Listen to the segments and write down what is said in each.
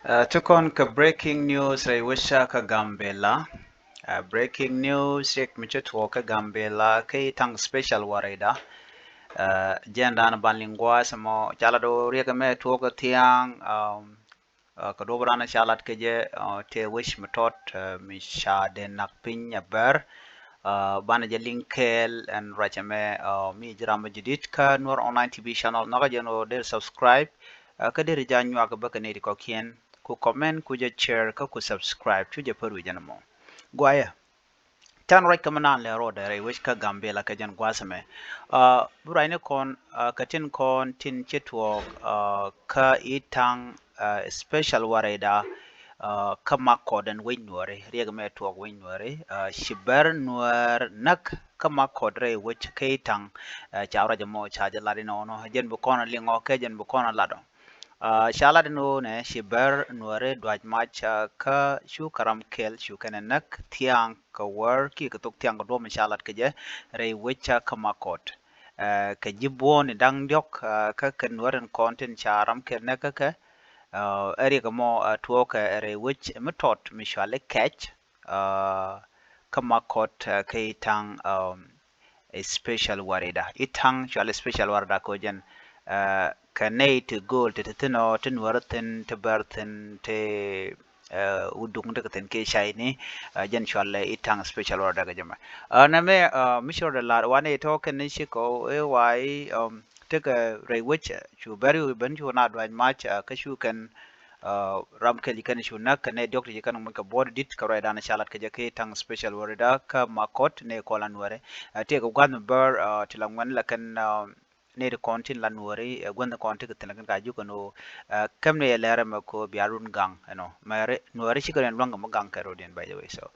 Tukon ka breaking news ay wisha ka Gambela. Breaking news yek micho ka Gambela kay tang special warida. Jenda na banlingwa samo chala do rieka me tuo ka tiang ka dobra na chalat ke je te wish mitot mi sha den nak pinya ber bana je linkel and rachame mi jirama jidit ka nur online tv channel naga jeno del subscribe ka der janyu aka baka ne ko kien ku comment ku je share ka ku subscribe tu je paru janamo gwaya tan right kamanan le roda re wish ka gambela ka jan gwasame burai ne kon ka tin kon tin chitwo ka itang special wareda kama koden win nuare riega me tuog win nuare shiber nuar nak kama kodre which kaitang chawra jamo chaja ladi no no jen bu kona lingo ke jen bu kona lado shala de no ne shiber nuare dwaj mach ka shu karam kel shu kana nak tiang ka war ki ka tok tiang ko do me shalat ke je re which kama kod ka jibon dang diok ka ken nuaren content charam kel ne ka area ka mo tuoka ere which metot mishwale catch kama kot ke tang a special warida itang shwale special warida ko jen ka nei to gold te tino tin waratin te bertin te udung de ten ke shaini jen shwale itang special warida ka jama na me mishro de la wane token ni shiko e wai take a ray which chu bari ben chu na dwan match ka shu kan ram ke likan shu na kan ne doctor jikan mun ka board dit ka rai dana shalat ka je ke tang special warida ka makot ne kolan ware te ko gwan bar tilang wan la kan ne de kontin lan ware gwan kontin ka tilang ka ju kono kam ne lera ma ko biarun gang no mare nuare shi kan long ma gang ka rodin by the way so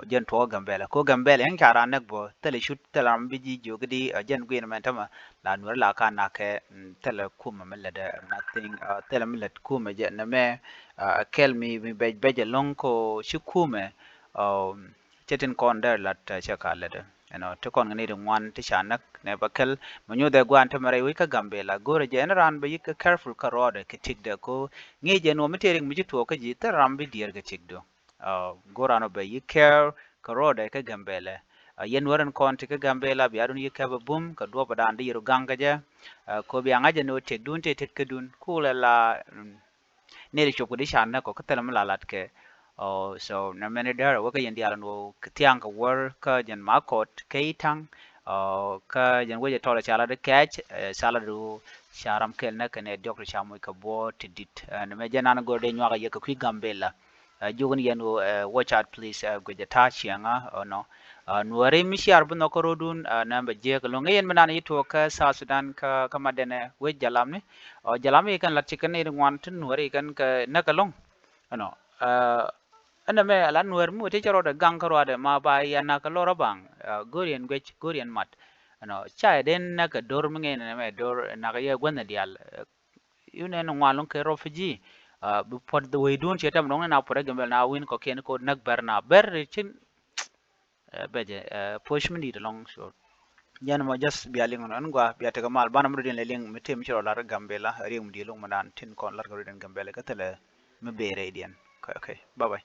jen to gambela ko gambela en kara nak bo tele shut telam biji jogdi jen gwin man tama la nur la ka na ke tele kuma mele de nothing tele mele kuma je na me kel mi be long ko shikume chetin kon der lat chaka lede to kon ngani de wan ti chanak ne bakel manyo de gwan tamare wi ka gambela gore je en ran be yik careful ka rode ke tik de ko ngi je no metering mi to ka ji taram bi dier ke tik do gorano be yi care ka rode ka gambele yen waran konti ka gambela bi adun yi ka bum ka do badan di ru ganga ja ko bi anga je no tek dun te tek dun kula la ne ri chokudi shanna ko ka telam la lat ke so na mene dar wa ka yen diaran wo tiang ka war ka jen makot keitang ka jen weje tola chala de catch sala du sharam kel na ka ne doktor chamoy ka bo tidit na me janana gorde nywa ka ye ka kwi gambela jogun yen watch out please gojata chianga no nuare mishiar buno korodun namba je ko longa yen manana yito ka sa sudan ka kamadene we jalamne jalame kan lat chikan ne wantin nuare kan ka nakalong no ana me ala nuar mu te charo da gang karo da ma ba ya na ka lora bang gorian gwech gorian mat no cha den na ka dor mnge na me dor na ka ye gwana dial yune no ngwalon ke refugee bu pod the way don chetam no na pore gambel na win ko ken ko nak berna ber chin beje push mi di long so yan mo just bialing non gwa biata kamal bana mo den ling mitem chiro lar gambela ring di long manan tin kon lar ko den gambela ka tele me bere dien okay okay bye bye